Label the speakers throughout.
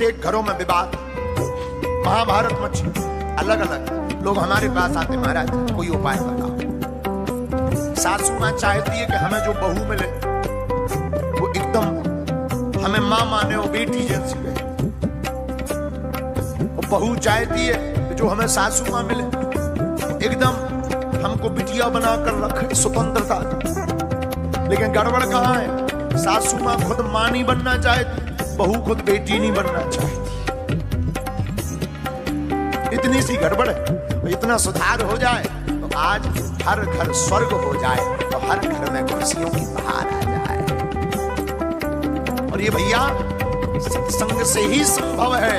Speaker 1: प्रत्येक घरों में विवाद, महाभारत मची, अलग अलग लोग हमारे पास आते, महाराज कोई उपाय बताओ। सासू माँ चाहती है कि हमें जो बहू मिले वो एकदम हमें माँ माने, वो बेटी जैसी है। वो बहू चाहती है कि जो हमें सासू माँ मिले एकदम हमको बिटिया बनाकर रखे, स्वतंत्रता। लेकिन गड़बड़ कहाँ है? सासू माँ खुद माँ नहीं बनना चाहती, बहू खुद बेटी नहीं बनना चाहती। इतनी सी गड़बड़ है। इतना सुधार हो जाए तो आज हर घर स्वर्ग हो जाए, तो हर घर में खुशियों की बहार आ जाए। और ये भैया सत्संग से ही संभव है,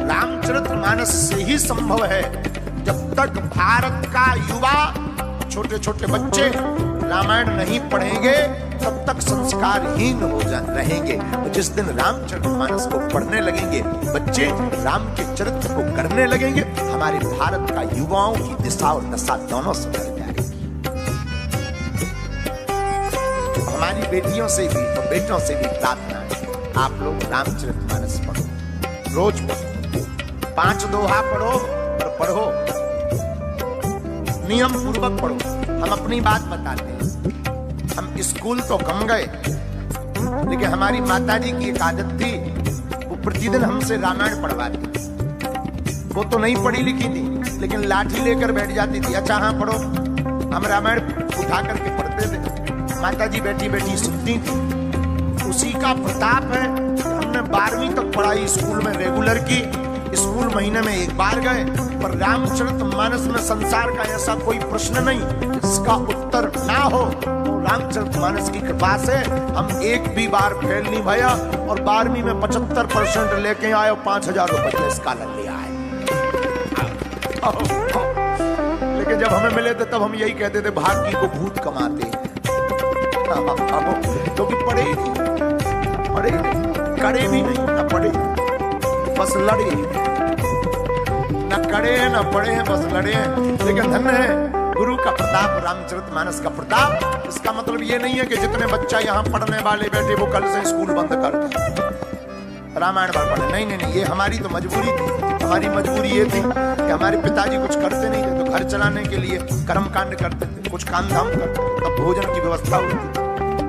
Speaker 1: रामचरितमानस से ही संभव है। जब तक भारत का युवा, छोटे छोटे बच्चे रामायण नहीं पढ़ेंगे तब तक संस्कारहीन हो रहेंगे। तो जिस दिन रामचरितमानस को पढ़ने लगेंगे बच्चे, राम के चरित्र को करने लगेंगे, हमारे भारत का युवाओं की दिशा और दशा दोनों सुधर जाएगी। हमारी बेटियों से भी और बेटों से भी प्रार्थना है, आप लोग रामचरितमानस पढ़ो, रोज पढ़ो, 5 दोहा पढ़ो, और पढ़ो नियम पूर्वक पढ़ो। हम अपनी बात बताते हैं, हम स्कूल तो कम गए, लेकिन हमारी माताजी की एक आदत थी, वो प्रतिदिन हमसे रामायण पढ़वाती। वो तो नहीं पढ़ी लिखी थी, लेकिन लाठी लेकर बैठ जाती थी। अच्छा हाँ पढ़ो। हम रामायण उठा करके पढ़ते थे, माताजी बैठी बैठी सुनती थी। उसी का प्रताप है। हमने 12वीं तक पढ़ाई स्कूल में रेगुलर की, स्कूल महीने में एक बार गए, पर रामचरितमानस में संसार का ऐसा कोई प्रश्न नहीं जिसका उत्तर ना हो। तो रामचरितमानस की कृपा से हम एक भी बार फेल नहीं भया, और 12वीं में 75% लेके आए और 5000 रुपए स्कॉलर ले आए। लेकिन जब हमें मिले थे तब हम यही कहते थे, भाग्य को भूत कमाते हैं। क्योंकि पढ़े ही नहीं, पढ़े ही नहीं, करे भी नहीं, न पढ़े, बस लड़े, न कड़े हैं न पढ़े हैं, बस लड़े हैं। लेकिन धन्य है गुरु का प्रताप, रामचरितमानस का प्रताप। इसका मतलब ये नहीं है कि जितने बच्चा यहाँ पढ़ने वाले बैठे वो कल से स्कूल बंद कर दे, रामायण भर पढ़े। नहीं नहीं नहीं, ये हमारी तो मजबूरी थी। हमारी मजबूरी ये थी कि हमारे पिताजी कुछ करते नहीं थे, तो घर चलाने के लिए कर्म कांड करते थे, कुछ काम धाम करते थे, तब भोजन की व्यवस्था हुई थी।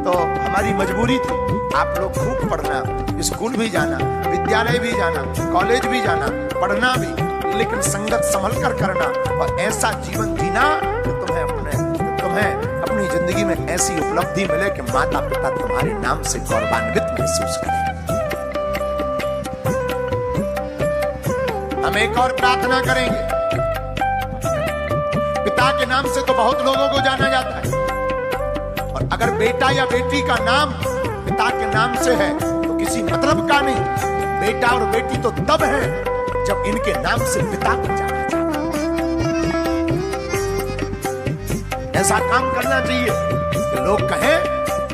Speaker 1: तो हमारी मजबूरी थी। आप लोग खूब पढ़ना, स्कूल भी जाना, विद्यालय भी जाना, कॉलेज भी जाना, पढ़ना भी, लेकिन संगत संभल कर करना, और ऐसा जीवन जीना कि तुम्हें अपनी जिंदगी में ऐसी उपलब्धि मिले कि माता पिता तुम्हारे नाम से गौरवान्वित महसूस करें। हम एक और प्रार्थना करेंगे। पिता के नाम से तो बहुत लोगों को जाना जाता है, और अगर बेटा या बेटी का नाम पिता के नाम से है तो किसी मतलब का नहीं। बेटा और बेटी तो तब है जब इनके नाम से पिता को जाना जाता है। ऐसा काम करना चाहिए कि लोग कहें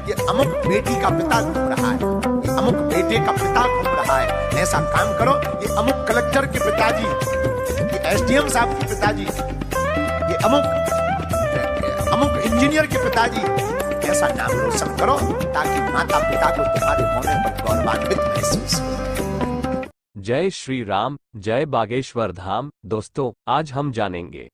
Speaker 1: ये अमुक बेटी का पिता घूम रहा है, ये अमुक बेटे का पिता घूम रहा है। ऐसा काम करो, ये अमुक कलेक्टर के पिताजी, ये एसडीएम साहब के पिताजी, ये अमुक इंजीनियर के पिताजी, ऐसा नाम रोशन करो ताकि माता पिता को तुम्हारे होने पर गौरवान्वित महसूस हो।
Speaker 2: जय श्री राम, जय बागेश्वर धाम। दोस्तों, आज हम जानेंगे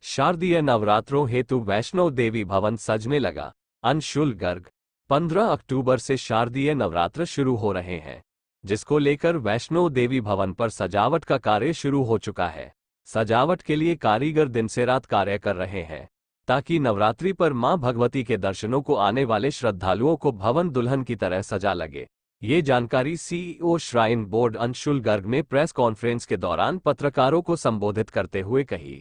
Speaker 2: शारदीय नवरात्रों हेतु वैष्णो देवी भवन सजने लगा। अंशुल गर्ग। 15 अक्टूबर से शारदीय नवरात्र शुरू हो रहे हैं, जिसको लेकर वैष्णो देवी भवन पर सजावट का कार्य शुरू हो चुका है। सजावट के लिए कारीगर दिन से रात कार्य कर रहे हैं, ताकि नवरात्रि पर मां भगवती के दर्शनों को आने वाले श्रद्धालुओं को भवन दुल्हन की तरह सजा लगे। ये जानकारी CEO shrine board Anshul Garg ने प्रेस कॉन्फ्रेंस के दौरान पत्रकारों को संबोधित करते हुए कही।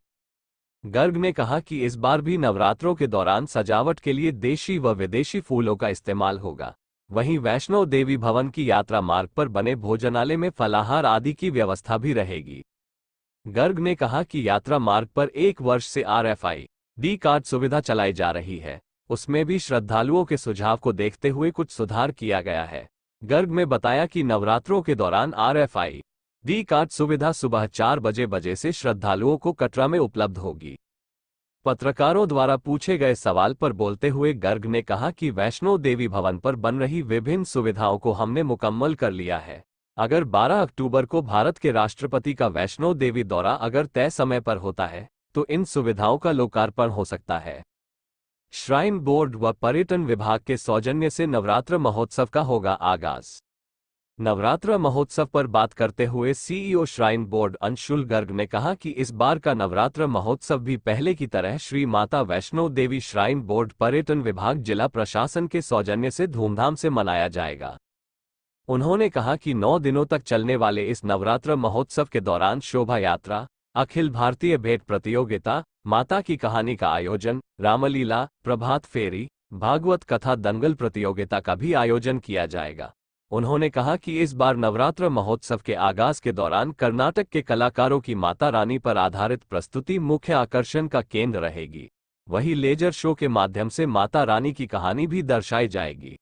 Speaker 2: गर्ग ने कहा कि इस बार भी नवरात्रों के दौरान सजावट के लिए देशी व विदेशी फूलों का इस्तेमाल होगा। वहीं वैष्णो देवी भवन की यात्रा मार्ग पर बने भोजनालय में फलाहार आदि की व्यवस्था भी रहेगी। गर्ग ने कहा कि यात्रा मार्ग पर 1 वर्ष से RFID कार्ड सुविधा चलाई जा रही है, उसमें भी श्रद्धालुओं के सुझाव को देखते हुए कुछ सुधार किया गया है। गर्ग ने बताया कि नवरात्रों के दौरान RFID कार्ड सुविधा सुबह 4 बजे से श्रद्धालुओं को कटरा में उपलब्ध होगी। पत्रकारों द्वारा पूछे गए सवाल पर बोलते हुए गर्ग ने कहा कि वैष्णो देवी भवन पर बन रही विभिन्न सुविधाओं को हमने मुकम्मल कर लिया है। अगर 12 अक्टूबर को भारत के राष्ट्रपति का वैष्णो देवी दौरा अगर तय समय पर होता है तो इन सुविधाओं का लोकार्पण हो सकता है। श्राइन बोर्ड व पर्यटन विभाग के सौजन्य से नवरात्र महोत्सव का होगा आगाज। नवरात्र महोत्सव पर बात करते हुए CEO shrine board Anshul Garg ने कहा कि इस बार का नवरात्र महोत्सव भी पहले की तरह श्री माता वैष्णो देवी श्राइन बोर्ड पर्यटन विभाग जिला प्रशासन के सौजन्य से धूमधाम से मनाया जाएगा। उन्होंने कहा कि 9 दिनों तक चलने वाले इस नवरात्र महोत्सव के दौरान शोभा यात्रा, अखिल भारतीय भेंट प्रतियोगिता, माता की कहानी का आयोजन, रामलीला, प्रभात फेरी, भागवत कथा, दंगल प्रतियोगिता का भी आयोजन किया जाएगा। उन्होंने कहा कि इस बार नवरात्र महोत्सव के आगाज के दौरान कर्नाटक के कलाकारों की माता रानी पर आधारित प्रस्तुति मुख्य आकर्षण का केंद्र रहेगी। वहीं लेजर शो के माध्यम से माता रानी की कहानी भी दर्शाई जाएगी।